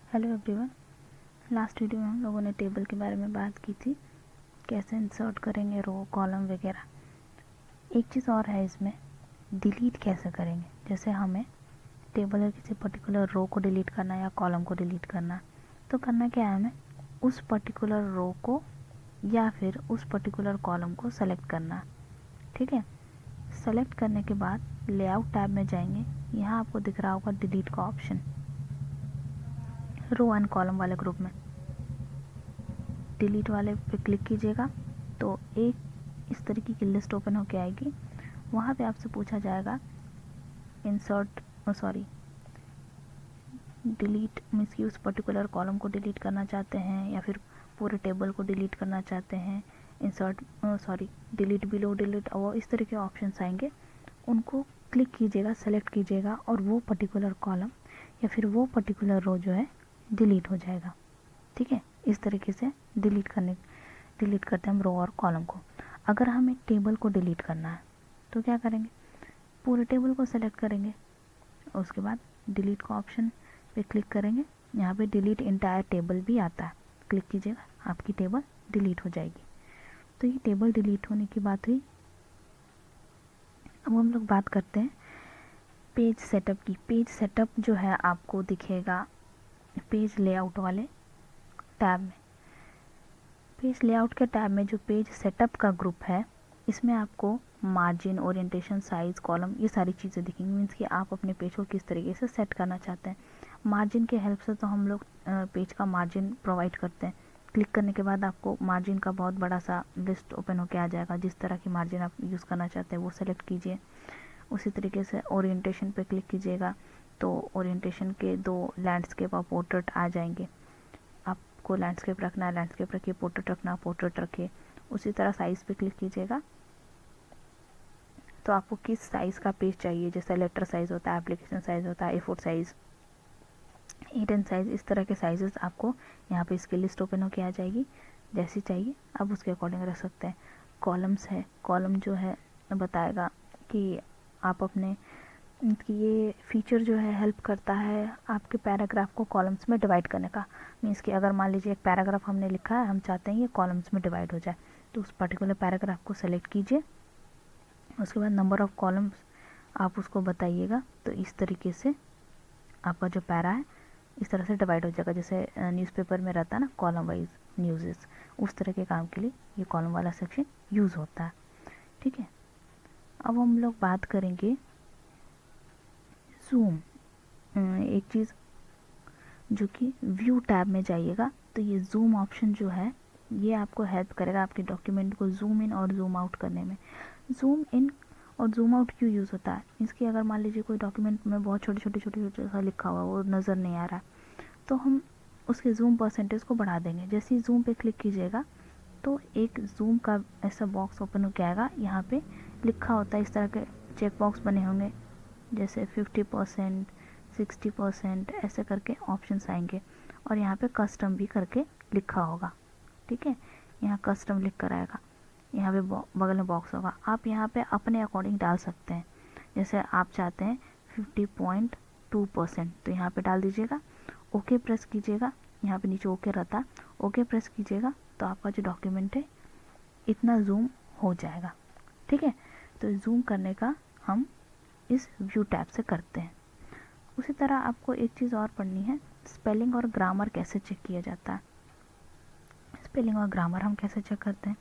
Hello everyone. Last video में हम लोगों ने टेबल के बारे में बात की थी, कैसे इंसर्ट करेंगे रो कॉलम वगैरह। एक चीज़ और है इसमें, डिलीट कैसे करेंगे। जैसे हमें टेबल या किसी पर्टिकुलर रो को डिलीट करना या कॉलम को डिलीट करना, तो करना क्या है, हमें उस पर्टिकुलर रो को या फिर उस पर्टिकुलर कॉलम को सेलेक्ट करना। ठीक है, सेलेक्ट करने के बाद लेआउट टैब में जाएंगे। यहाँ आपको दिख रहा होगा डिलीट का ऑप्शन, रो एंड कॉलम वाले ग्रुप में डिलीट वाले पे क्लिक कीजिएगा तो एक इस तरीके की लिस्ट ओपन होके आएगी। वहाँ पे आपसे पूछा जाएगा इंसर्ट डिलीट मीन्स कि उस पर्टिकुलर कॉलम को डिलीट करना चाहते हैं या फिर पूरे टेबल को डिलीट करना चाहते हैं। डिलीट बिलो, डिलीट और इस तरह के ऑप्शंस आएंगे, उनको क्लिक कीजिएगा, सेलेक्ट कीजिएगा और वो पर्टिकुलर कॉलम या फिर वो पर्टिकुलर रो जो है डिलीट हो जाएगा। ठीक है, इस तरीके से डिलीट करते हैं हम रो और कॉलम को। अगर हमें टेबल को डिलीट करना है तो क्या करेंगे, पूरे टेबल को सेलेक्ट करेंगे, उसके बाद डिलीट का ऑप्शन पे क्लिक करेंगे। यहाँ पे डिलीट इंटायर टेबल भी आता है, क्लिक कीजिएगा, आपकी टेबल डिलीट हो जाएगी। तो ये टेबल डिलीट होने की बात हुई। अब हम लोग बात करते हैं पेज सेटअप की। पेज सेटअप जो है आपको दिखेगा पेज लेआउट वाले टैब में। पेज लेआउट के टैब में जो पेज सेटअप का ग्रुप है, इसमें आपको मार्जिन, ओरिएंटेशन, साइज़, कॉलम, ये सारी चीज़ें दिखेंगी। मीन्स कि आप अपने पेज को किस तरीके से सेट करना चाहते हैं। मार्जिन के हेल्प से तो हम लोग पेज का मार्जिन प्रोवाइड करते हैं। क्लिक करने के बाद आपको मार्जिन का बहुत बड़ा सा लिस्ट ओपन होकर आ जाएगा। जिस तरह की मार्जिन आप यूज़ करना चाहते हैं वो सेलेक्ट कीजिए। उसी तरीके से ओरिएंटेशन पे क्लिक कीजिएगा तो ओरिएंटेशन के 2 लैंडस्केप और पोर्ट्रेट आ जाएंगे। आपको लैंडस्केप रखना है, लैंडस्केप रखिए, पोर्ट्रेट रखना, पोर्ट्रेट रखिए। उसी तरह साइज़ पे क्लिक कीजिएगा तो आपको किस साइज़ का पेज चाहिए, जैसे लेटर साइज़ होता है, एप्लीकेशन साइज़ होता है, A4 साइज़, A10 साइज़, इस तरह के साइजेस आपको यहाँ पे इसकी लिस्ट ओपन होके आ जाएगी। जैसी चाहिए आप उसके अकॉर्डिंग रख सकते हैं। कॉलम्स है, कॉलम जो है बताएगा कि आप अपने कि ये फीचर जो है हेल्प करता है आपके पैराग्राफ को कॉलम्स में डिवाइड करने का। मीन्स कि अगर मान लीजिए एक पैराग्राफ हमने लिखा है, हम चाहते हैं ये कॉलम्स में डिवाइड हो जाए, तो उस पर्टिकुलर पैराग्राफ को सेलेक्ट कीजिए। उसके बाद नंबर ऑफ़ कॉलम्स आप उसको बताइएगा, तो इस तरीके से आपका जो पैरा है इस तरह से डिवाइड हो जाएगा। जैसे न्यूज़पेपर में रहता है ना कॉलम वाइज न्यूज़ेस, उस तरह के काम के लिए ये कॉलम वाला सेक्शन यूज़ होता है। ठीक है, अब हम लोग बात करेंगे जूम। एक चीज़ जो कि व्यू टैब में जाइएगा तो ये जूम ऑप्शन जो है ये आपको हेल्प करेगा आपके डॉक्यूमेंट को जूम इन और जूम आउट करने में। जूम इन और जूम आउट क्यों यूज़ होता है, इसकी अगर मान लीजिए कोई डॉक्यूमेंट में बहुत छोटे सा लिखा हुआ वो नज़र नहीं आ रहा है, तो हम उसके जूम परसेंटेज को बढ़ा देंगे। जैसे ही जूम पे क्लिक कीजिएगा तो एक जूम का ऐसा बॉक्स ओपन होकर आएगा। यहाँ पे लिखा होता है, इस तरह के चेक बॉक्स बने होंगे, जैसे 50%, 60%, ऐसे करके ऑप्शंस आएंगे और यहाँ पे कस्टम भी करके लिखा होगा। ठीक है, यहाँ कस्टम लिख कर आएगा, यहाँ पे बगल में बॉक्स होगा, आप यहाँ पे अपने अकॉर्डिंग डाल सकते हैं। जैसे आप चाहते हैं 50.2%, तो यहाँ पे डाल दीजिएगा, ओके प्रेस कीजिएगा। यहाँ पे नीचे ओके रहता है, ओके प्रेस कीजिएगा तो आपका जो डॉक्यूमेंट है इतना जूम हो जाएगा। ठीक है, तो जूम करने का हम इस व्यू टैब से करते हैं। उसी तरह आपको एक चीज़ और पढ़नी है, स्पेलिंग और ग्रामर कैसे चेक किया जाता है। स्पेलिंग और ग्रामर हम कैसे चेक करते हैं,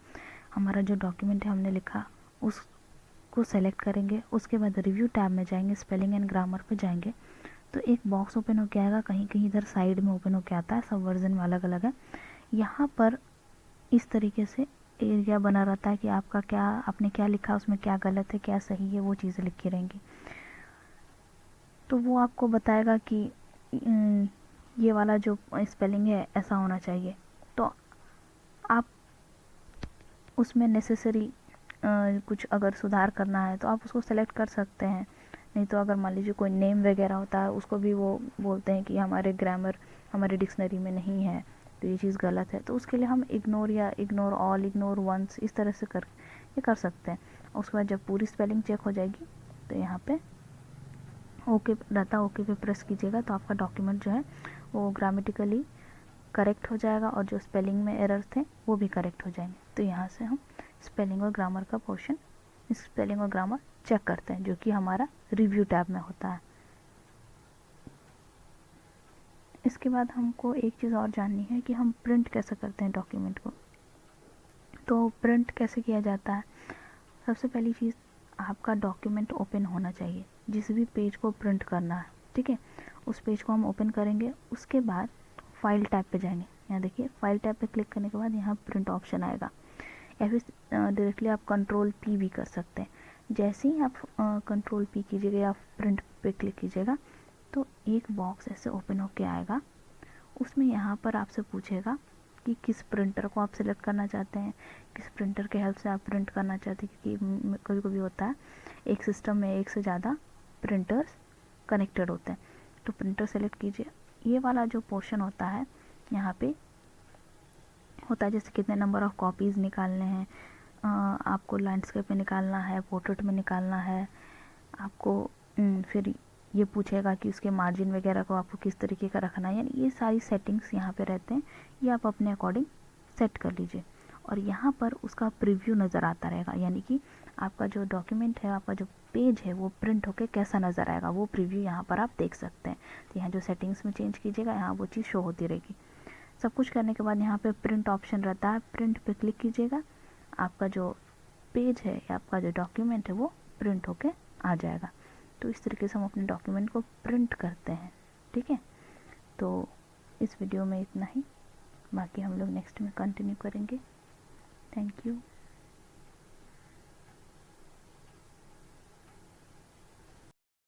हमारा जो डॉक्यूमेंट है हमने लिखा उसको सेलेक्ट करेंगे, उसके बाद रिव्यू टैब में जाएंगे, स्पेलिंग एंड ग्रामर पे जाएंगे तो एक बॉक्स ओपन होके आएगा, कहीं कहीं इधर साइड में ओपन होके आता है, सब वर्जन में अलग अलग है। यहाँ पर इस तरीके से एरिया बना रहता है कि आपका क्या, आपने क्या लिखा, उसमें क्या गलत है क्या सही है, वो चीज़ें लिखी रहेंगी। तो वो आपको बताएगा कि ये वाला जो स्पेलिंग है ऐसा होना चाहिए, तो आप उसमें नेसेसरी कुछ अगर सुधार करना है तो आप उसको सेलेक्ट कर सकते हैं। नहीं तो अगर मान लीजिए कोई नेम वगैरह होता है उसको भी वो बोलते हैं कि हमारे ग्रामर हमारे डिक्शनरी में नहीं है, तो ये चीज़ गलत है, तो उसके लिए हम इग्नोर या इग्नोर ऑल, इग्नोर वंस, इस तरह से ये कर सकते हैं। उसके बाद जब पूरी स्पेलिंग चेक हो जाएगी तो यहाँ पे ओके रहता, ओके पे प्रेस कीजिएगा तो आपका डॉक्यूमेंट जो है वो ग्रामेटिकली करेक्ट हो जाएगा और जो स्पेलिंग में एरर थे वो भी करेक्ट हो जाएंगे। तो यहाँ से हम स्पेलिंग और ग्रामर का पोर्शन, स्पेलिंग और ग्रामर चेक करते हैं, जो कि हमारा रिव्यू टैब में होता है। इसके बाद हमको एक चीज़ और जाननी है कि हम प्रिंट कैसे करते हैं डॉक्यूमेंट को। तो प्रिंट कैसे किया जाता है, सबसे पहली चीज़ आपका डॉक्यूमेंट ओपन होना चाहिए, जिस भी पेज को प्रिंट करना है, ठीक है, उस पेज को हम ओपन करेंगे। उसके बाद फाइल टैब पे जाएंगे, यहाँ देखिए फाइल टैब पे क्लिक करने के बाद यहाँ प्रिंट ऑप्शन आएगा, या फिर डायरेक्टली आप कंट्रोल पी भी कर सकते हैं। जैसे ही आप कंट्रोल पी कीजिएगा या प्रिंट पे क्लिक कीजिएगा तो एक बॉक्स ऐसे ओपन होके आएगा। उसमें यहाँ पर आपसे पूछेगा कि किस प्रिंटर को आप सिलेक्ट करना चाहते हैं, किस प्रिंटर के हेल्प से आप प्रिंट करना चाहते हैं, क्योंकि कभी कभी होता है एक सिस्टम में एक से ज़्यादा प्रिंटर्स कनेक्टेड होते हैं। तो प्रिंटर सेलेक्ट कीजिए। ये वाला जो पोर्शन होता है यहाँ पे होता है जैसे कितने नंबर ऑफ़ कॉपीज़ निकालने हैं, आपको लैंडस्केप में निकालना है, पोर्ट्रेट में निकालना है आपको, फिर ये पूछेगा कि उसके मार्जिन वगैरह को आपको किस तरीके का रखना है, यानी ये सारी सेटिंग्स यहाँ पे रहते हैं, ये आप अपने अकॉर्डिंग सेट कर लीजिए। और यहाँ पर उसका प्रीव्यू नज़र आता रहेगा, यानी कि आपका जो डॉक्यूमेंट है, आपका जो पेज है वो प्रिंट होके कैसा नज़र आएगा वो प्रीव्यू यहाँ पर आप देख सकते हैं। तो यहाँ जो सेटिंग्स में चेंज कीजिएगा यहाँ वो चीज़ शो होती रहेगी। सब कुछ करने के बाद यहाँ पे प्रिंट ऑप्शन रहता है, प्रिंट पे क्लिक कीजिएगा, आपका जो पेज है या आपका जो डॉक्यूमेंट है वो प्रिंट होके आ जाएगा। तो इस तरीके से हम अपने डॉक्यूमेंट को प्रिंट करते हैं, ठीक है। तो इस वीडियो में इतना ही, बाकी हम लोग नेक्स्ट में कंटिन्यू करेंगे। Thank you.